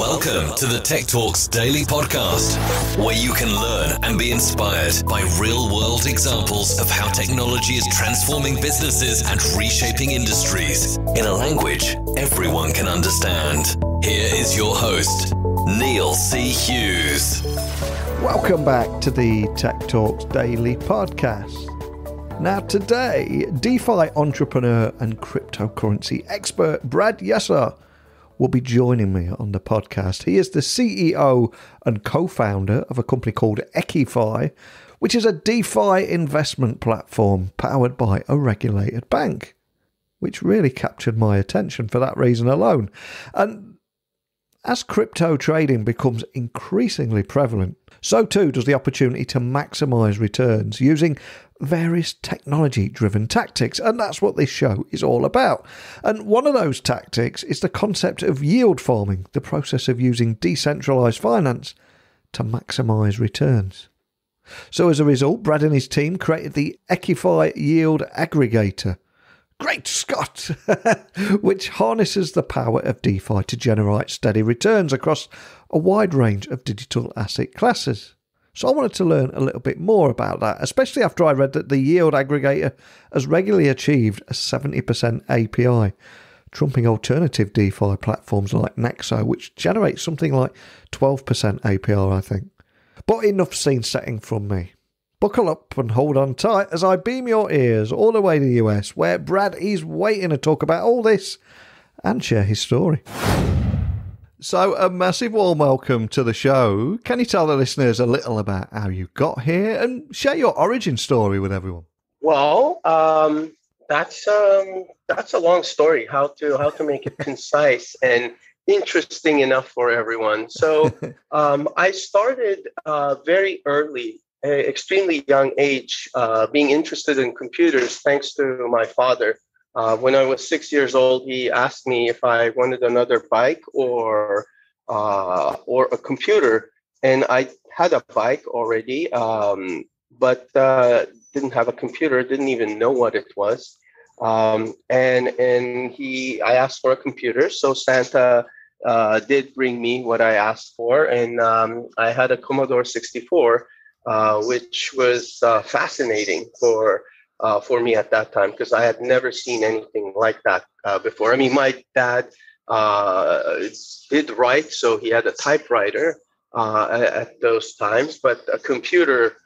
Welcome to the Tech Talks Daily Podcast, where you can learn and be inspired by real-world examples of how technology is transforming businesses and reshaping industries in a language everyone can understand. Here is your host, Neil C. Hughes. Welcome back to the Tech Talks Daily Podcast. Now today, DeFi entrepreneur and cryptocurrency expert Brad Yasar will be joining me on the podcast. He is the CEO and co-founder of a company called EQIFI, which is a DeFi investment platform powered by a regulated bank, which really captured my attention for that reason alone. And as crypto trading becomes increasingly prevalent, so too does the opportunity to maximize returns using various technology-driven tactics, and that's what this show is all about. And one of those tactics is the concept of yield farming, the process of using decentralized finance to maximize returns. So as a result, Brad and his team created the EQIFI Yield Aggregator. Great Scott! Which harnesses the power of DeFi to generate steady returns across a wide range of digital asset classes. So I wanted to learn a little bit more about that, especially after I read that the Yield Aggregator has regularly achieved a 70% API, trumping alternative DeFi platforms like Nexo, which generates something like 12% APR, I think. But enough scene setting from me. Buckle up and hold on tight as I beam your ears all the way to the US, where Brad is waiting to talk about all this and share his story. So a massive warm welcome to the show. Can you tell the listeners a little about how you got here and share your origin story with everyone? Well, that's a long story. How to make it concise and interesting enough for everyone. So I started very early, extremely young age, being interested in computers thanks to my father. When I was 6 years old, he asked me if I wanted another bike or a computer, and I had a bike already, but didn't have a computer. Didn't even know what it was. I asked for a computer, so Santa did bring me what I asked for, and I had a Commodore 64, which was fascinating for me at that time, because I had never seen anything like that before. I mean, my dad did write, so he had a typewriter at those times, but a computer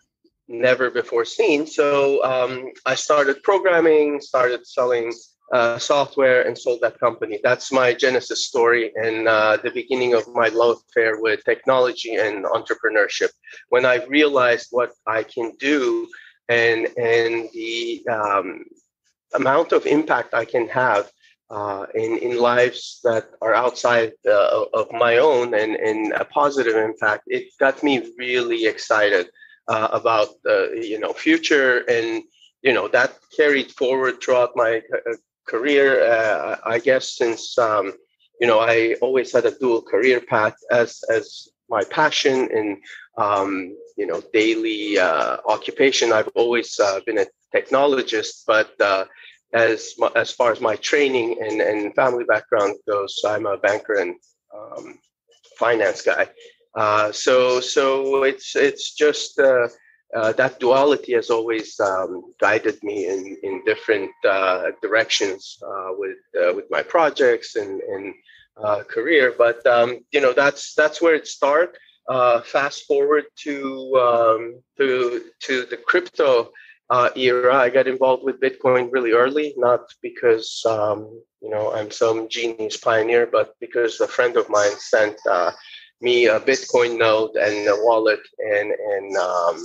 never before seen. So I started programming, started selling software, and sold that company. That's my genesis story and the beginning of my love affair with technology and entrepreneurship. When I realized what I can do and the amount of impact I can have in lives that are outside of my own and a positive impact, it got me really excited about the future, and that carried forward throughout my career. I guess since I always had a dual career path as my passion and daily occupation. I've always been a technologist, but as far as my training and family background goes, I'm a banker and finance guy. So it's just that duality has always guided me in different directions with my projects and career. But that's where it started. Fast forward to the crypto era. I got involved with Bitcoin really early, not because I'm some genius pioneer, but because a friend of mine sent me a Bitcoin node and a wallet, and I'm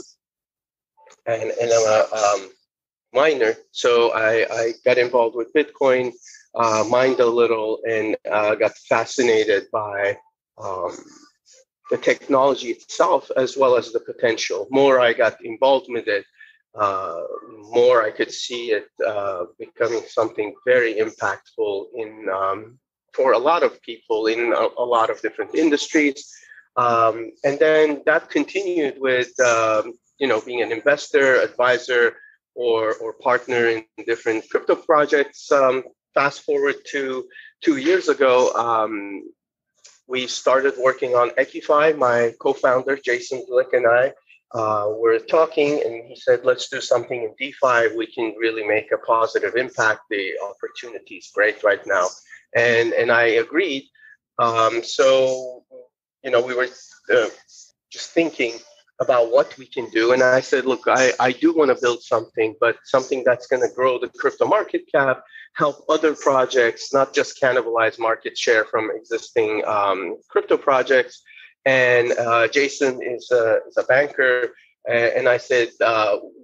a miner. So I got involved with Bitcoin, mined a little, and got fascinated by the technology itself, as well as the potential. More I got involved with it, more I could see it becoming something very impactful for a lot of people in a lot of different industries. And then that continued with, being an investor, advisor, or partner in different crypto projects. Fast forward to 2 years ago, we started working on EQIFI. My co-founder, Jason Glick, and I were talking, and he said, let's do something in DeFi. We can really make a positive impact. The opportunity is great right now. And I agreed. So, we were just thinking about what we can do. And I said, look, I do want to build something, but something that's going to grow the crypto market cap, help other projects, not just cannibalize market share from existing crypto projects. And Jason is a banker. And I said,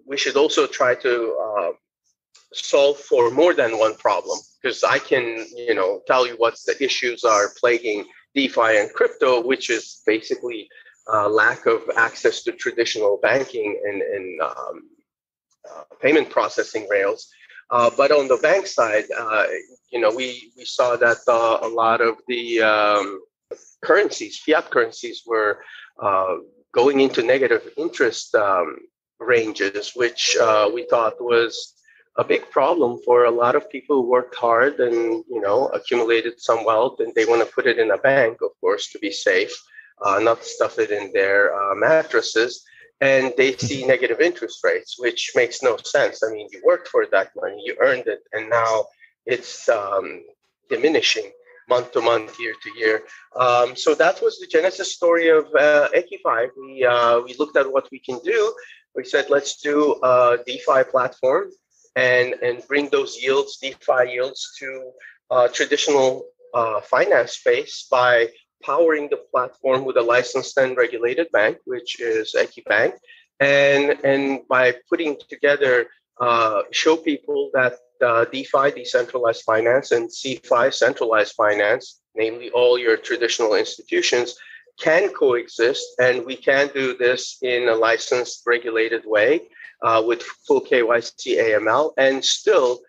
we should also try to solve for more than one problem, because I can, tell you what the issues are plaguing DeFi and crypto, which is basically lack of access to traditional banking and payment processing rails. But on the bank side, we saw that a lot of the currencies, fiat currencies, were going into negative interest ranges, which we thought was a big problem for a lot of people who worked hard and, accumulated some wealth, and they want to put it in a bank, of course, to be safe. Not stuff it in their mattresses, and they see negative interest rates, which makes no sense. I mean, you worked for that money, you earned it, and now it's diminishing month to month, year to year. So that was the genesis story of EQIFI. We looked at what we can do. We said, let's do a DeFi platform and bring those yields, DeFi yields, to traditional finance space by powering the platform with a licensed and regulated bank, which is EQIBank, and by putting together, show people that DeFi, decentralized finance, and CeFi, centralized finance, namely all your traditional institutions, can coexist, and we can do this in a licensed, regulated way with full KYC AML, and still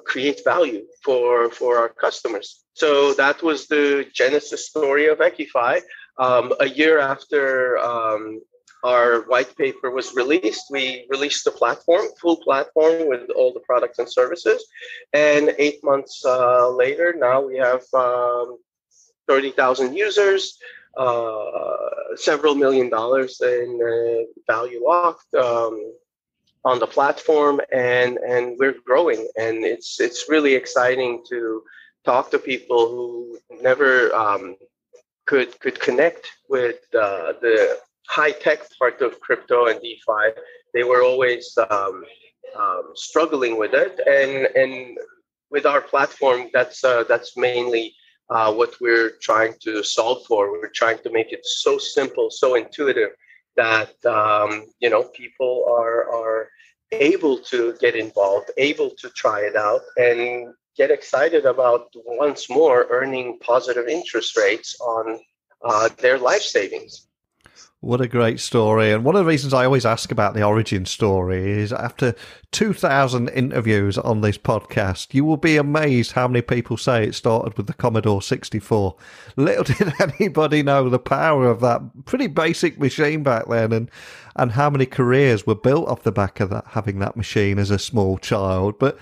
create value for our customers. So that was the genesis story of EQIFI. A year after our white paper was released, we released the platform, full platform with all the products and services. And 8 months later, now we have 30,000 users, several $1 million in value locked on the platform, and we're growing. And it's really exciting to talk to people who never could connect with the high-tech part of crypto and DeFi. They were always struggling with it, and with our platform, that's mainly what we're trying to solve for. We're trying to make it so simple, so intuitive that people are able to get involved, able to try it out, and get excited about once more earning positive interest rates on their life savings. What a great story. And one of the reasons I always ask about the origin story is after 2,000 interviews on this podcast, you will be amazed how many people say it started with the Commodore 64. Little did anybody know the power of that pretty basic machine back then, and how many careers were built off the back of that, having that machine as a small child. But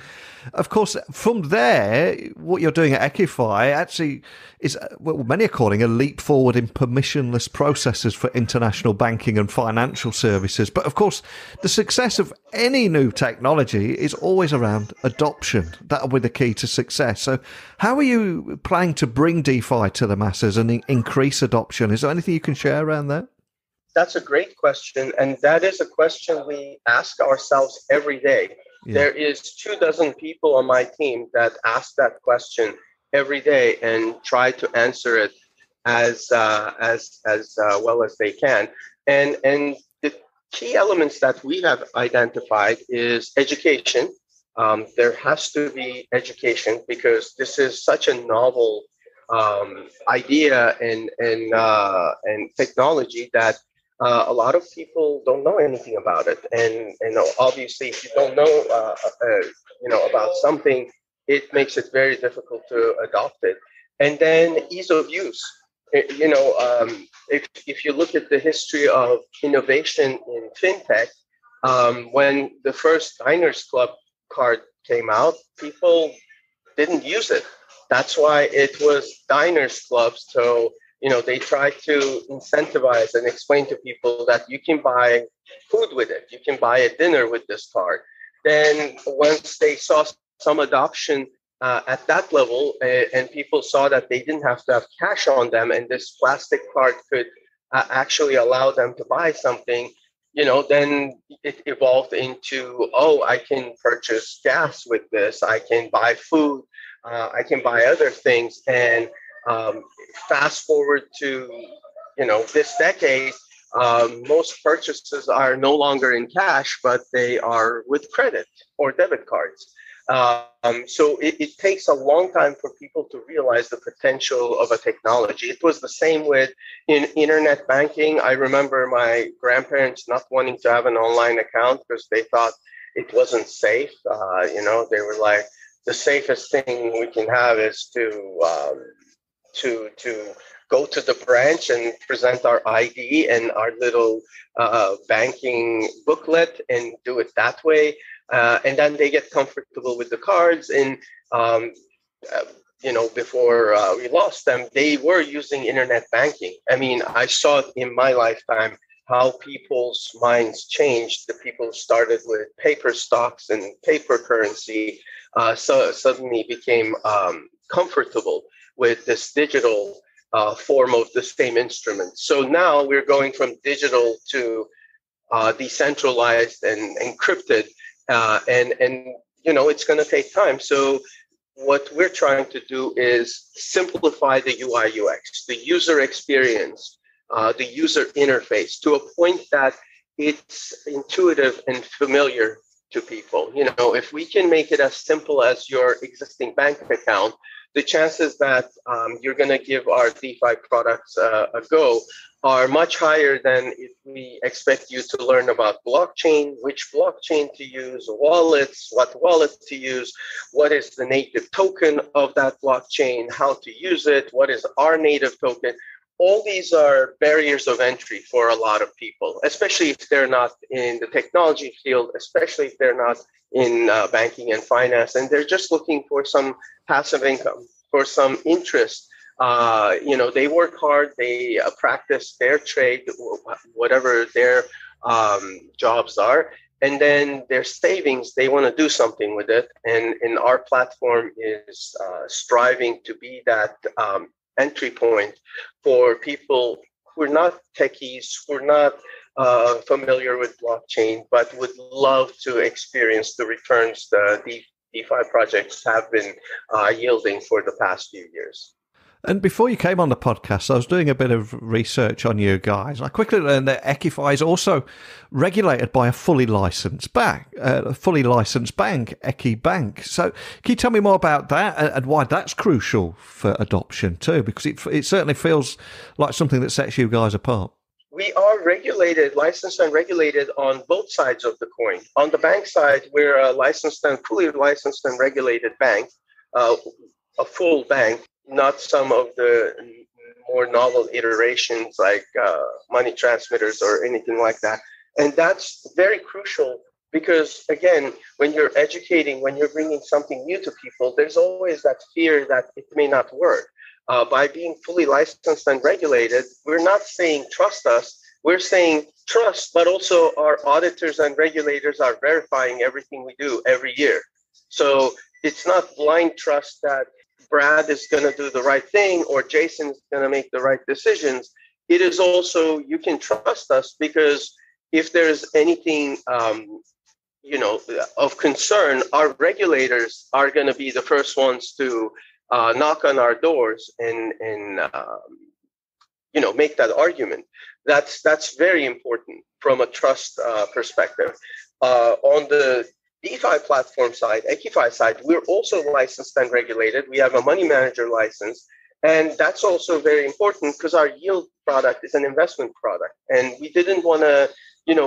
of course, from there, what you're doing at EQIFI actually is what many are calling a leap forward in permissionless processes for international banking and financial services. But of course, the success of any new technology is always around adoption. That'll be the key to success. So how are you planning to bring DeFi to the masses and increase adoption? Is there anything you can share around that? That's a great question. And that is a question we ask ourselves every day. Yeah. There is 24 people on my team that ask that question every day and try to answer it as well as they can. And the key elements that we have identified is education. There has to be education because this is such a novel idea and technology that a lot of people don't know anything about it, and obviously, if you don't know about something, it makes it very difficult to adopt it. And then ease of use. If you look at the history of innovation in fintech, when the first Diners Club card came out, people didn't use it. That's why it was diners clubs. So, they try to incentivize and explain to people that you can buy food with it. You can buy a dinner with this card. Then once they saw some adoption at that level, and people saw that they didn't have to have cash on them, and this plastic card could actually allow them to buy something, then it evolved into, I can purchase gas with this. I can buy food. I can buy other things. And fast forward to, this decade, most purchases are no longer in cash, but they are with credit or debit cards. So it takes a long time for people to realize the potential of a technology. It was the same with in internet banking. I remember my grandparents not wanting to have an online account because they thought it wasn't safe. They were like, the safest thing we can have is to go to the branch and present our ID and our little banking booklet and do it that way. And then they get comfortable with the cards. And, before we lost them, they were using internet banking. I mean, I saw it in my lifetime how people's minds changed. The people who started with paper stocks and paper currency so suddenly became comfortable with this digital form of the same instrument. So now we're going from digital to decentralized and encrypted, and it's going to take time. So what we're trying to do is simplify the UI UX, the user experience, the user interface, to a point that it's intuitive and familiar to people. If we can make it as simple as your existing bank account, the chances that you're going to give our DeFi products a go are much higher than if we expect you to learn about blockchain, which blockchain to use, wallets, what wallet to use, what is the native token of that blockchain, how to use it, what is our native token. All these are barriers of entry for a lot of people, especially if they're not in the technology field, especially if they're not in banking and finance, and they're just looking for some passive income, for some interest. They work hard, they practice their trade, whatever their jobs are, and then their savings, they want to do something with it. And our platform is striving to be that entry point for people who are not techies, who are not familiar with blockchain, but would love to experience the returns the DeFi projects have been yielding for the past few years. And before you came on the podcast, I was doing a bit of research on you guys. I quickly learned that EQIFI is also regulated by a fully licensed bank, EQI Bank. So can you tell me more about that and why that's crucial for adoption too? Because it certainly feels like something that sets you guys apart. We are regulated, licensed and regulated on both sides of the coin. On the bank side, we're a fully licensed and regulated bank, a full bank, not some of the more novel iterations like money transmitters or anything like that. And that's very crucial because, again, when you're educating, when you're bringing something new to people, there's always that fear that it may not work. By being fully licensed and regulated, we're not saying trust us, we're saying trust, but also our auditors and regulators are verifying everything we do every year. So it's not blind trust that Brad is going to do the right thing or Jason is going to make the right decisions. It is also, you can trust us because if there's anything, of concern, our regulators are going to be the first ones to knock on our doors and make that argument. That's very important from a trust perspective. On the DeFi platform side, EQIFI side, we're also licensed and regulated. We have a money manager license. And that's also very important because our yield product is an investment product. And we didn't want to,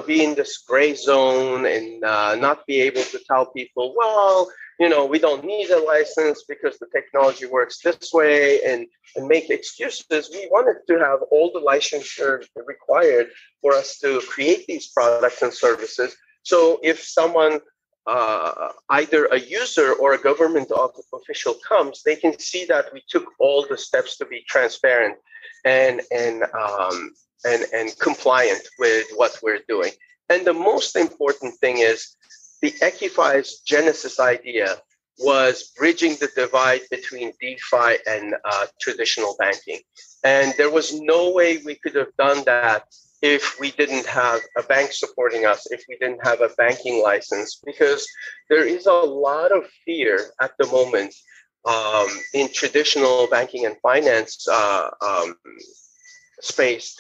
be in this gray zone and not be able to tell people, well, we don't need a license because the technology works this way and make excuses. We wanted to have all the licensure required for us to create these products and services. So if someone either a user or a government official comes, they can see that we took all the steps to be transparent and compliant with what we're doing. And the most important thing is the EQIFI's genesis idea was bridging the divide between DeFi and traditional banking. And there was no way we could have done that if we didn't have a bank supporting us, if we didn't have a banking license, because there is a lot of fear at the moment in traditional banking and finance space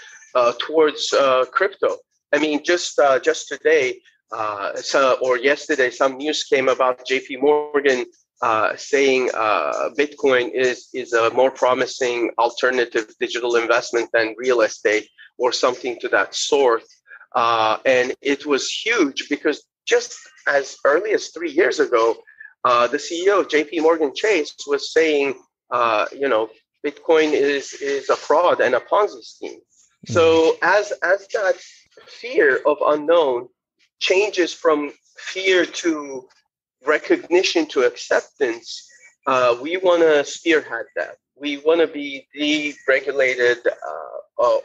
towards crypto. I mean, just today or yesterday, some news came about JP Morgan saying Bitcoin is a more promising alternative digital investment than real estate or something to that sort. And it was huge because just as early as 3 years ago, the CEO of JP Morgan Chase was saying, Bitcoin is a fraud and a Ponzi scheme. Mm-hmm. So as that fear of unknown changes from fear to recognition to acceptance, we want to spearhead that. We want to be the regulated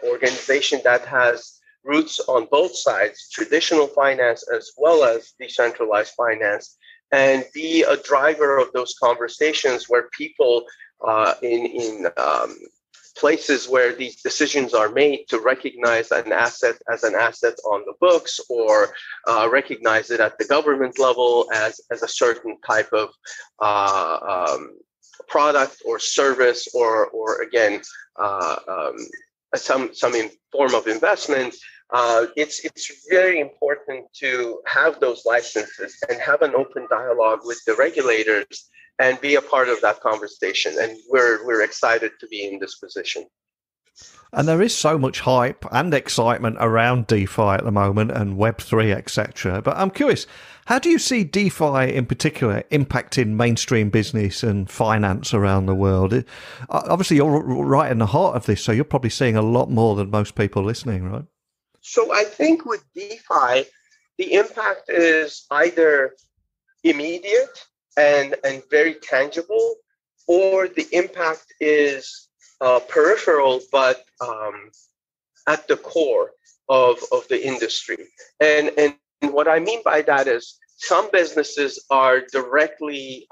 organization that has roots on both sides, traditional finance as well as decentralized finance, and be a driver of those conversations where people in places where these decisions are made to recognize an asset as an asset on the books, or recognize it at the government level as a certain type of product or service, or again, some form of investment. It's very important to have those licenses and have an open dialogue with the regulators and be a part of that conversation. And we're excited to be in this position. And there is so much hype and excitement around DeFi at the moment and Web3, etc. But I'm curious, how do you see DeFi in particular impacting mainstream business and finance around the world? Obviously, you're right in the heart of this, so you're probably seeing a lot more than most people listening, right? So I think with DeFi, the impact is either immediate and very tangible, or the impact is peripheral, but at the core of the industry. And what I mean by that is some businesses are directly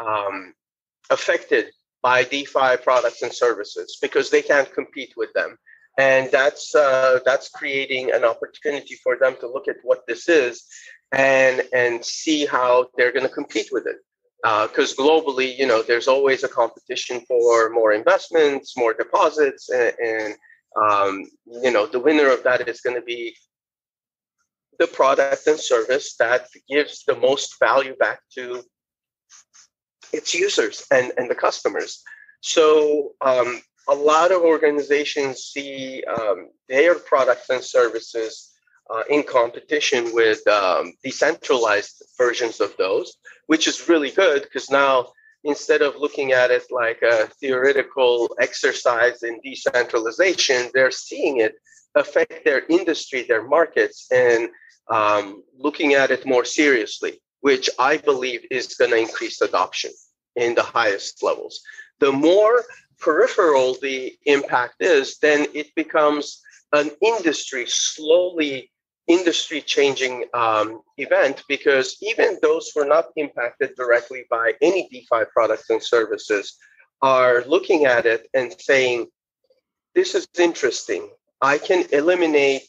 affected by DeFi products and services because they can't compete with them. And that's creating an opportunity for them to look at what this is and see how they're going to compete with it. Because globally, there's always a competition for more investments, more deposits, and the winner of that is going to be the product and service that gives the most value back to its users and the customers. So a lot of organizations see their products and services in competition with decentralized versions of those, which is really good because now instead of looking at it like a theoretical exercise in decentralization, they're seeing it affect their industry, their markets, and looking at it more seriously, which I believe is going to increase adoption in the highest levels. The more peripheral the impact is, then it becomes an industry changing event, because even those who are not impacted directly by any DeFi products and services are looking at it and saying, this is interesting. I can eliminate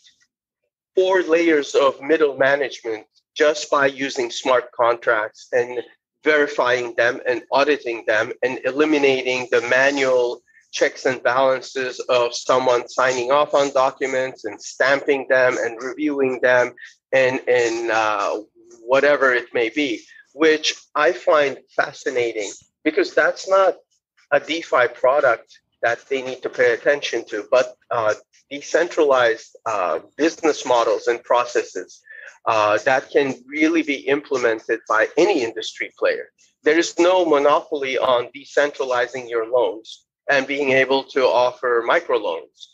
4 layers of middle management just by using smart contracts and verifying them and auditing them and eliminating the manual checks and balances of someone signing off on documents and stamping them and reviewing them and whatever it may be, which I find fascinating because that's not a DeFi product that they need to pay attention to, but decentralized business models and processes that can really be implemented by any industry player. There is no monopoly on decentralizing your loans and being able to offer microloans.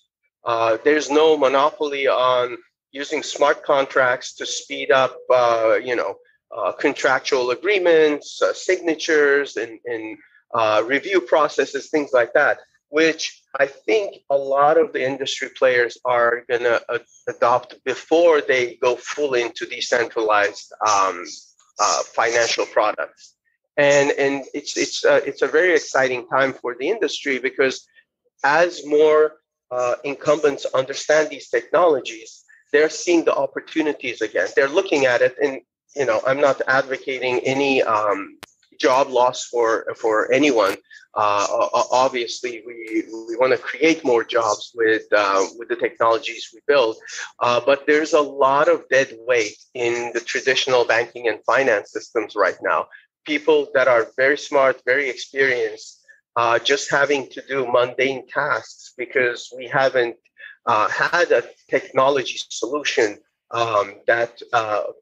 There's no monopoly on using smart contracts to speed up, contractual agreements, signatures, and review processes, things like that, which I think a lot of the industry players are going to adopt before they go full into decentralized financial products. And it's a very exciting time for the industry, because as more incumbents understand these technologies, they're seeing the opportunities again. They're looking at it, and I'm not advocating any job loss for anyone. Obviously, we want to create more jobs with the technologies we build, but there's a lot of dead weight in the traditional banking and finance systems right now. People that are very smart, very experienced, just having to do mundane tasks because we haven't had a technology solution that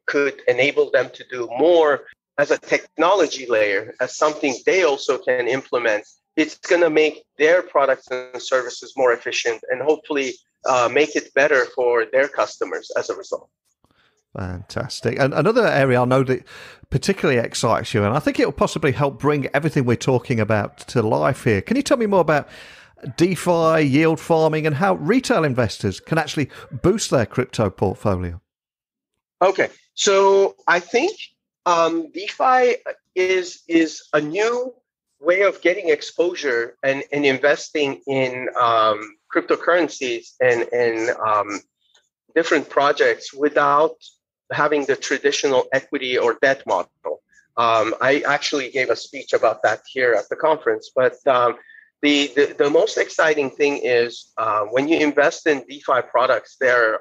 could enable them to do more as a technology layer, as something they also can implement. It's going to make their products and services more efficient, and hopefully make it better for their customers as a result. Fantastic. And another area I know that particularly excites you, and I think it will possibly help bring everything we're talking about to life here. Can you tell me more about DeFi, yield farming, and how retail investors can actually boost their crypto portfolio? Okay, so I think DeFi is a new way of getting exposure and investing in cryptocurrencies and different projects without having the traditional equity or debt model. I actually gave a speech about that here at the conference, but the most exciting thing is when you invest in DeFi products, they're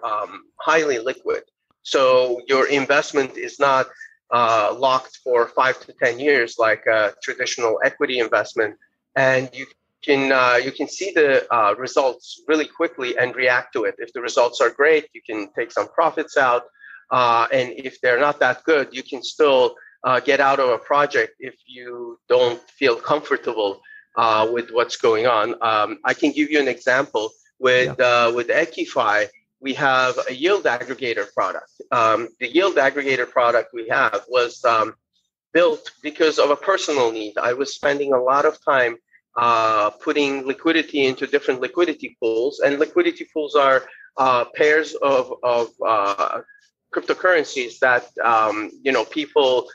highly liquid. So your investment is not locked for 5 to 10 years like a traditional equity investment, and you can see the results really quickly and react to it. If the results are great, you can take some profits out, and if they're not that good, you can still get out of a project if you don't feel comfortable with what's going on. I can give you an example with EQIFI. We have a yield aggregator product. The yield aggregator product we have was built because of a personal need. I was spending a lot of time putting liquidity into different liquidity pools, and liquidity pools are pairs of cryptocurrencies that people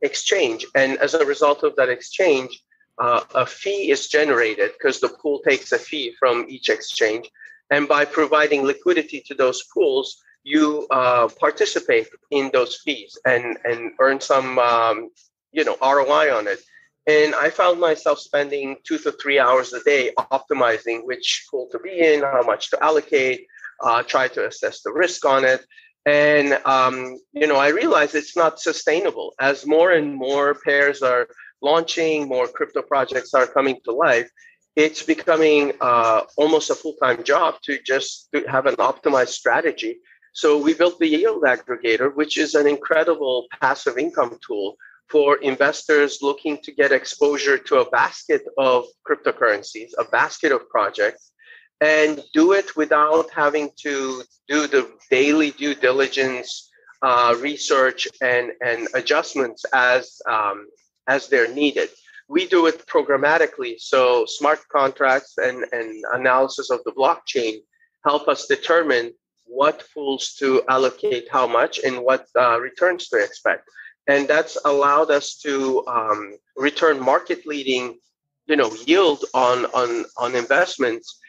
exchange, and as a result of that exchange, a fee is generated because the pool takes a fee from each exchange. And by providing liquidity to those pools, you participate in those fees and earn some ROI on it. And I found myself spending 2 to 3 hours a day optimizing which pool to be in, how much to allocate, try to assess the risk on it. And I realized it's not sustainable. As more and more pairs are launching, more crypto projects are coming to life, it's becoming almost a full-time job to have an optimized strategy. So we built the Yield Aggregator, which is an incredible passive income tool for investors looking to get exposure to a basket of cryptocurrencies, a basket of projects, and do it without having to do the daily due diligence, research, and adjustments as they're needed. We do it programmatically, so smart contracts and analysis of the blockchain help us determine what pools to allocate how much and what returns to expect. And that's allowed us to return market-leading, yield on investments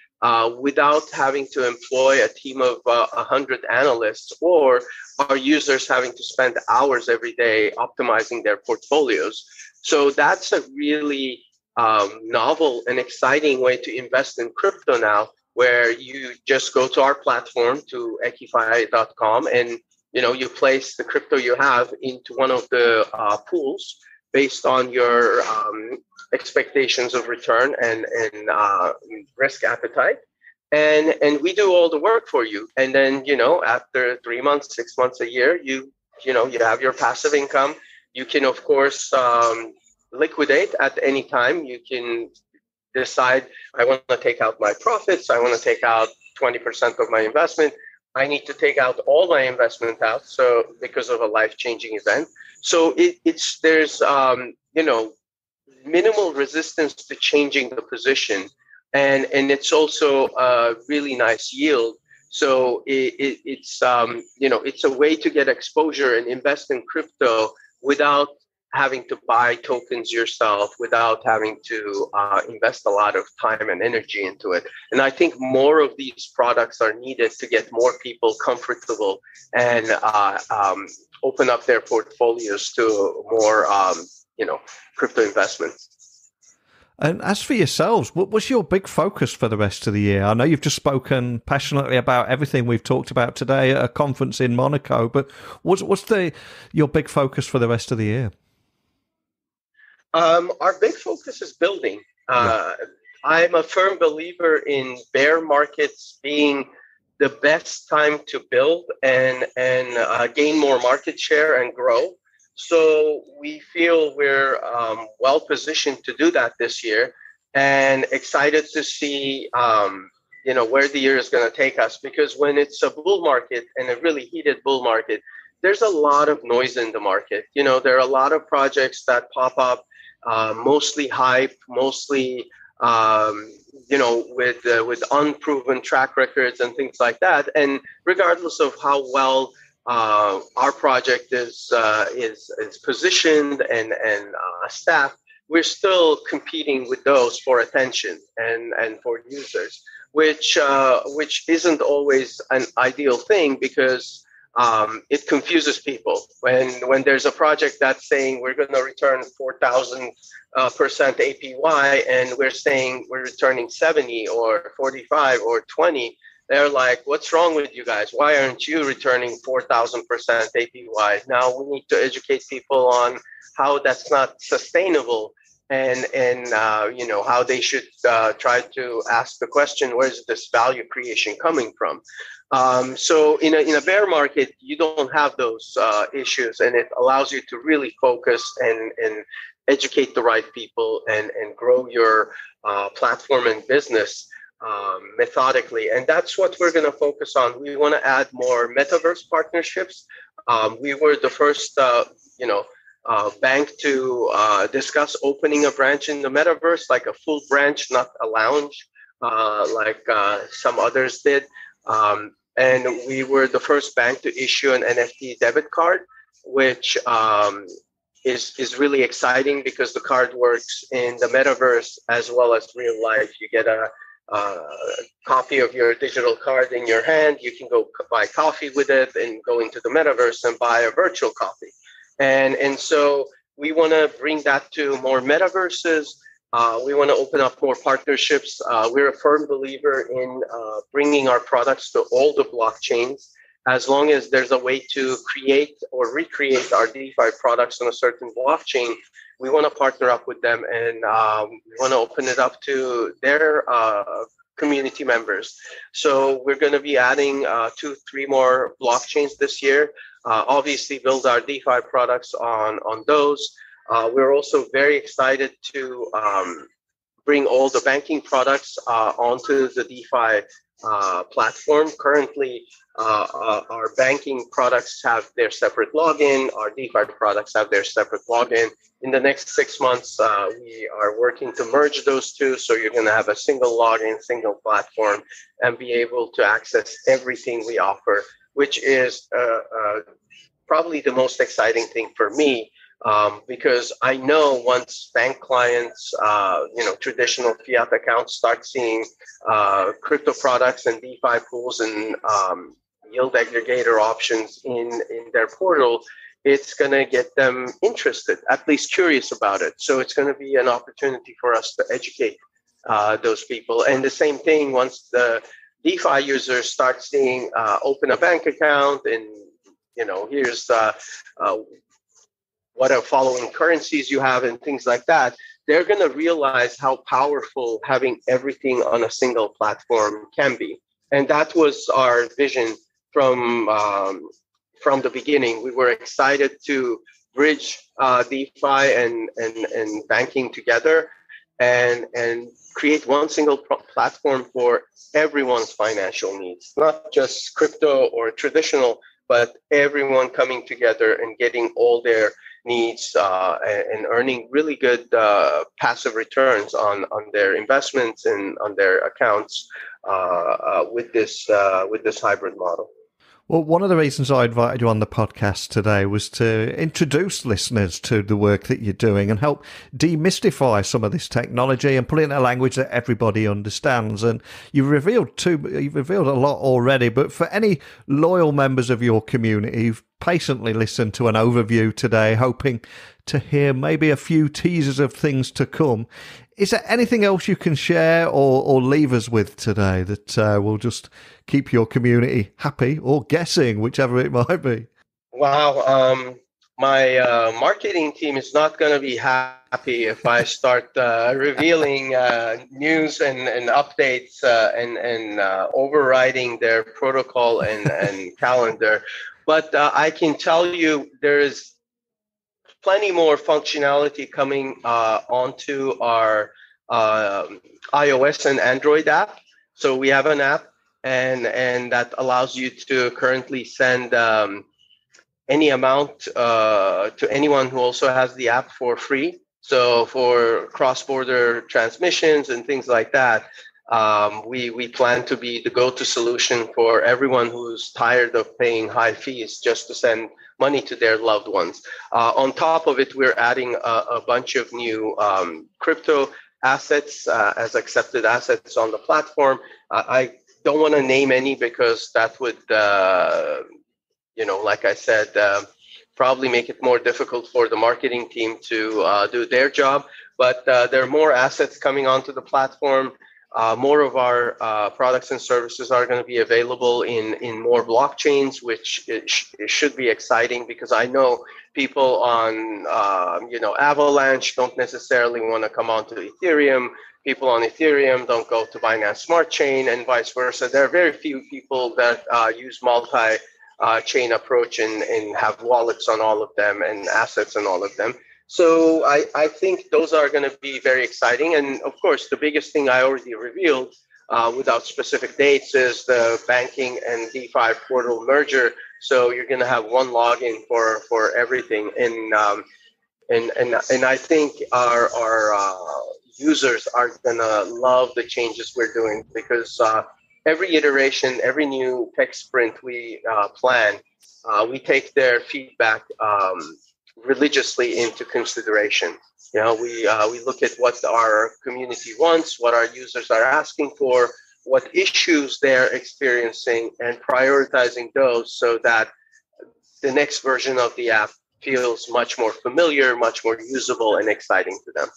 without having to employ a team of 100 analysts or our users having to spend hours every day optimizing their portfolios. So that's a really novel and exciting way to invest in crypto now, where you just go to our platform, to eqifi.com, and you place the crypto you have into one of the pools based on your expectations of return and risk appetite. And we do all the work for you. And then, after 3 months, 6 months, a year, you have your passive income. You can, of course, liquidate at any time. You can decide, I want to take out my profits. I want to take out 20% of my investment. I need to take out all my investment out. So because of a life-changing event. So there's minimal resistance to changing the position, and it's also a really nice yield. So it's a way to get exposure and invest in crypto without having to buy tokens yourself, without having to invest a lot of time and energy into it. And I think more of these products are needed to get more people comfortable and open up their portfolios to more, crypto investments. And as for yourselves, what's your big focus for the rest of the year? I know you've just spoken passionately about everything we've talked about today at a conference in Monaco, but what's your big focus for the rest of the year? Our big focus is building. I'm a firm believer in bear markets being the best time to build and gain more market share and grow. So we feel we're well positioned to do that this year, and excited to see where the year is going to take us. Because when it's a bull market, and a really heated bull market, there's a lot of noise in the market. There are a lot of projects that pop up, mostly hype, mostly with unproven track records and things like that. And regardless of how well our project is positioned and staffed, we're still competing with those for attention and for users, which isn't always an ideal thing, because it confuses people when there's a project that's saying we're going to return 4,000% APY, and we're saying we're returning 70 or 45 or 20. They're like, what's wrong with you guys? Why aren't you returning 4,000% APY? Now we need to educate people on how that's not sustainable, and how they should try to ask the question, where's this value creation coming from? So in a bear market, you don't have those issues, and it allows you to really focus and educate the right people and grow your platform and business methodically. And that's what we're going to focus on. We want to add more metaverse partnerships. We were the first bank to discuss opening a branch in the metaverse, like a full branch, not a lounge like some others did. And we were the first bank to issue an NFT debit card, which is really exciting, because the card works in the metaverse as well as real life. You get a copy of your digital card in your hand. You can go buy coffee with it and go into the metaverse and buy a virtual coffee. And so we want to bring that to more metaverses. We want to open up more partnerships. We're a firm believer in bringing our products to all the blockchains. As long as there's a way to create or recreate our DeFi products on a certain blockchain, we want to partner up with them, and we want to open it up to their community members. So we're going to be adding 2-3 more blockchains this year. Obviously, build our DeFi products on those. We're also very excited to bring all the banking products onto the DeFi platform. Currently, our banking products have their separate login. Our DeFi products have their separate login. In the next 6 months, we are working to merge those two. So you're going to have a single login, single platform, and be able to access everything we offer, which is probably the most exciting thing for me. Because I know once bank clients, traditional fiat accounts start seeing crypto products and DeFi pools and yield aggregator options in their portal, it's going to get them interested, at least curious about it. So it's going to be an opportunity for us to educate those people. And the same thing, once the DeFi users start seeing open a bank account and, here's what are following currencies you have and things like that, they're going to realize how powerful having everything on a single platform can be. And that was our vision from the beginning. We were excited to bridge DeFi and banking together. and create one single platform for everyone's financial needs, not just crypto or traditional, but everyone coming together and getting all their needs and earning really good passive returns on their investments and on their accounts with this hybrid model. Well, one of the reasons I invited you on the podcast today was to introduce listeners to the work that you're doing and help demystify some of this technology and put it in a language that everybody understands. And you've revealed a lot already, but for any loyal members of your community who've patiently listened to an overview today, hoping to hear maybe a few teasers of things to come, is there anything else you can share or leave us with today that will just keep your community happy or guessing, whichever it might be? Wow. My marketing team is not going to be happy if I start revealing news and updates and overriding their protocol and calendar. But I can tell you there is plenty more functionality coming onto our iOS and Android app. So we have an app, and that allows you to currently send any amount to anyone who also has the app for free. So for cross-border transmissions and things like that, we plan to be the go-to solution for everyone who's tired of paying high fees just to send money to their loved ones. On top of it, we're adding a bunch of new crypto assets as accepted assets on the platform. I don't want to name any because that would, like I said, probably make it more difficult for the marketing team to do their job. But there are more assets coming onto the platform. More of our products and services are going to be available in more blockchains, which it should be exciting because I know people on Avalanche don't necessarily want to come onto Ethereum. People on Ethereum don't go to Binance Smart Chain, and vice versa. There are very few people that use multi-chain approach and have wallets on all of them and assets on all of them. So I think those are going to be very exciting. And of course, the biggest thing I already revealed without specific dates is the banking and DeFi portal merger. So you're going to have one login for everything. And I think our users are going to love the changes we're doing because every iteration, every new tech sprint we plan, we take their feedback religiously into consideration. We look at what our community wants, what our users are asking for, what issues they're experiencing, and prioritizing those so that the next version of the app feels much more familiar, much more usable, and exciting to them.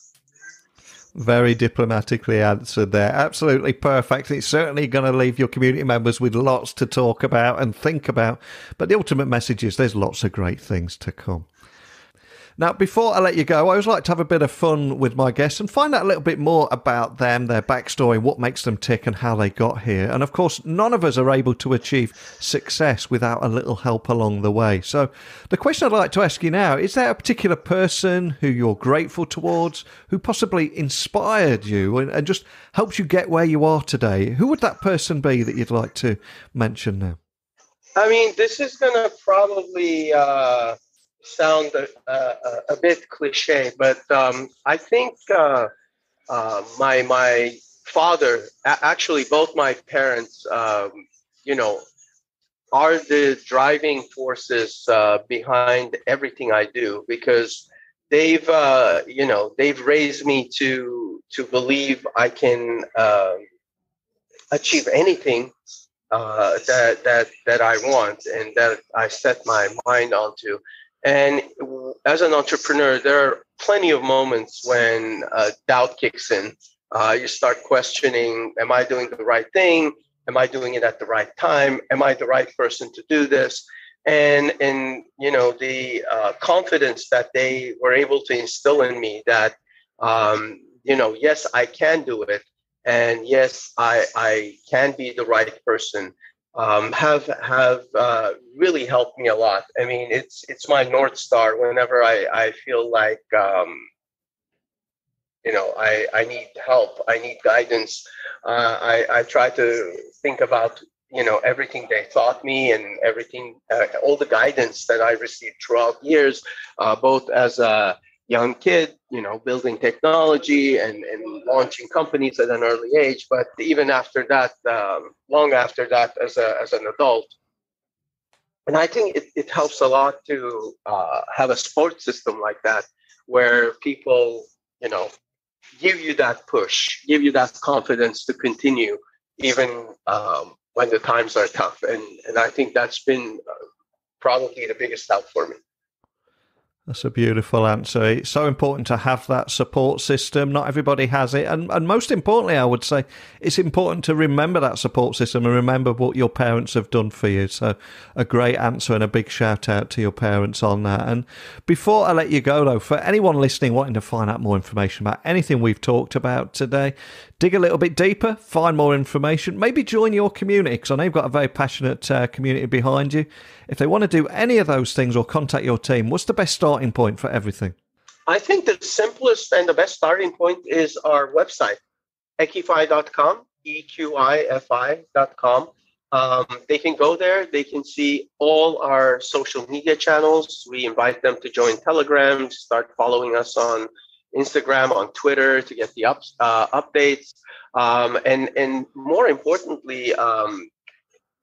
Very diplomatically answered there. Absolutely perfect. It's certainly going to leave your community members with lots to talk about and think about. But the ultimate message is there's lots of great things to come. Now, before I let you go, I always like to have a bit of fun with my guests and find out a little bit more about them, their backstory, what makes them tick and how they got here. And of course, none of us are able to achieve success without a little help along the way. So the question I'd like to ask you now, is there a particular person who you're grateful towards, who possibly inspired you and just helped you get where you are today? Who would that person be that you'd like to mention now? I mean, this is going to probably sound a bit cliche, but I think my father, actually both my parents, are the driving forces behind everything I do because they've raised me to believe I can achieve anything that I want and that I set my mind onto. And as an entrepreneur, there are plenty of moments when doubt kicks in. You start questioning, am I doing the right thing? Am I doing it at the right time? Am I the right person to do this? And the confidence that they were able to instill in me that, yes, I can do it. And yes, I can be the right person. Have really helped me a lot. I mean, it's my North Star whenever I feel like I need help. I need guidance. I try to think about, everything they taught me and everything, all the guidance that I received throughout years, both as a young kid, building technology and launching companies at an early age, but even after that, long after that, as an adult. And I think it helps a lot to have a support system like that, where people, give you that push, give you that confidence to continue, even when the times are tough. And I think that's been probably the biggest help for me. That's a beautiful answer. It's so important to have that support system. Not everybody has it. And most importantly, I would say it's important to remember that support system and remember what your parents have done for you. So a great answer and a big shout out to your parents on that. And before I let you go, though, for anyone listening wanting to find out more information about anything we've talked about today, dig a little bit deeper, find more information, maybe join your community, because I know you've got a very passionate community behind you. If they want to do any of those things or contact your team, what's the best starting point for everything? I think the simplest and the best starting point is our website, EQIFI.com, EQIFI.com. They can go there. They can see all our social media channels. We invite them to join Telegram, start following us on Instagram, on Twitter to get the updates. And more importantly,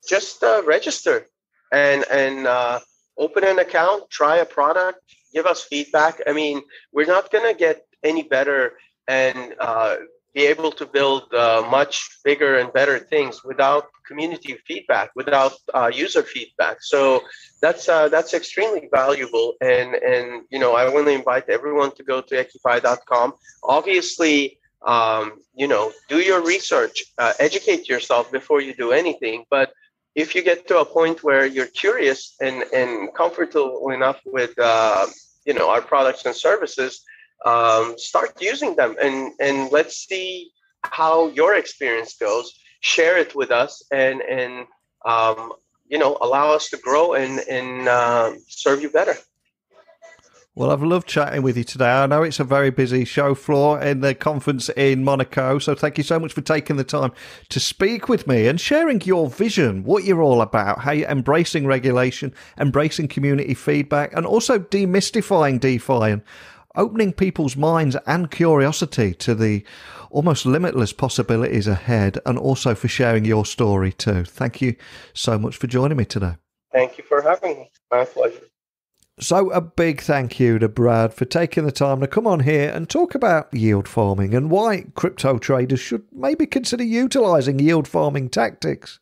just register and open an account, try a product, give us feedback. I mean, we're not going to get any better and be able to build much bigger and better things without community feedback, without user feedback. So that's extremely valuable. And I want to invite everyone to go to EQIFI.com. Obviously, do your research, educate yourself before you do anything. But if you get to a point where you're curious and comfortable enough with, our products and services, start using them and let's see how your experience goes. Share it with us and allow us to grow and serve you better. Well, I've loved chatting with you today. I know it's a very busy show floor in the conference in Monaco, so thank you so much for taking the time to speak with me and sharing your vision, what you're all about, how you're embracing regulation, embracing community feedback, and also demystifying DeFi and opening people's minds and curiosity to the almost limitless possibilities ahead, and also for sharing your story too. Thank you so much for joining me today. Thank you for having me. My pleasure. So a big thank you to Brad for taking the time to come on here and talk about yield farming and why crypto traders should maybe consider utilising yield farming tactics,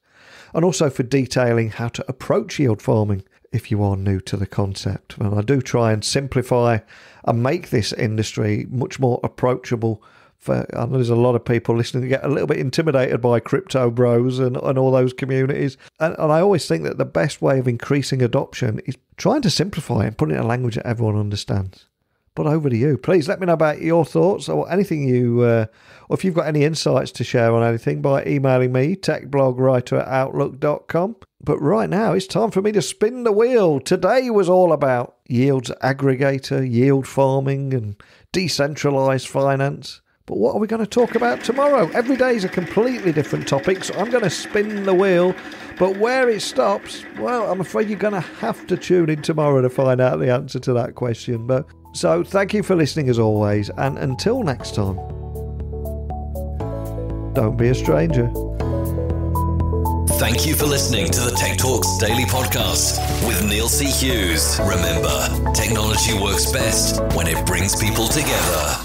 and also for detailing how to approach yield farming if you are new to the concept. And I do try and simplify and make this industry much more approachable. I know there's a lot of people listening who get a little bit intimidated by crypto bros and all those communities. And I always think that the best way of increasing adoption is trying to simplify and put it in a language that everyone understands. But over to you. Please let me know about your thoughts or anything or if you've got any insights to share on anything by emailing me, techblogwriter@outlook.com. But right now, it's time for me to spin the wheel. Today was all about yields aggregator, yield farming, and decentralized finance. But what are we going to talk about tomorrow? Every day is a completely different topic, so I'm going to spin the wheel. But where it stops, well, I'm afraid you're going to have to tune in tomorrow to find out the answer to that question. So thank you for listening as always, and until next time, don't be a stranger. Thank you for listening to the Tech Talks Daily Podcast with Neil C. Hughes. Remember, technology works best when it brings people together.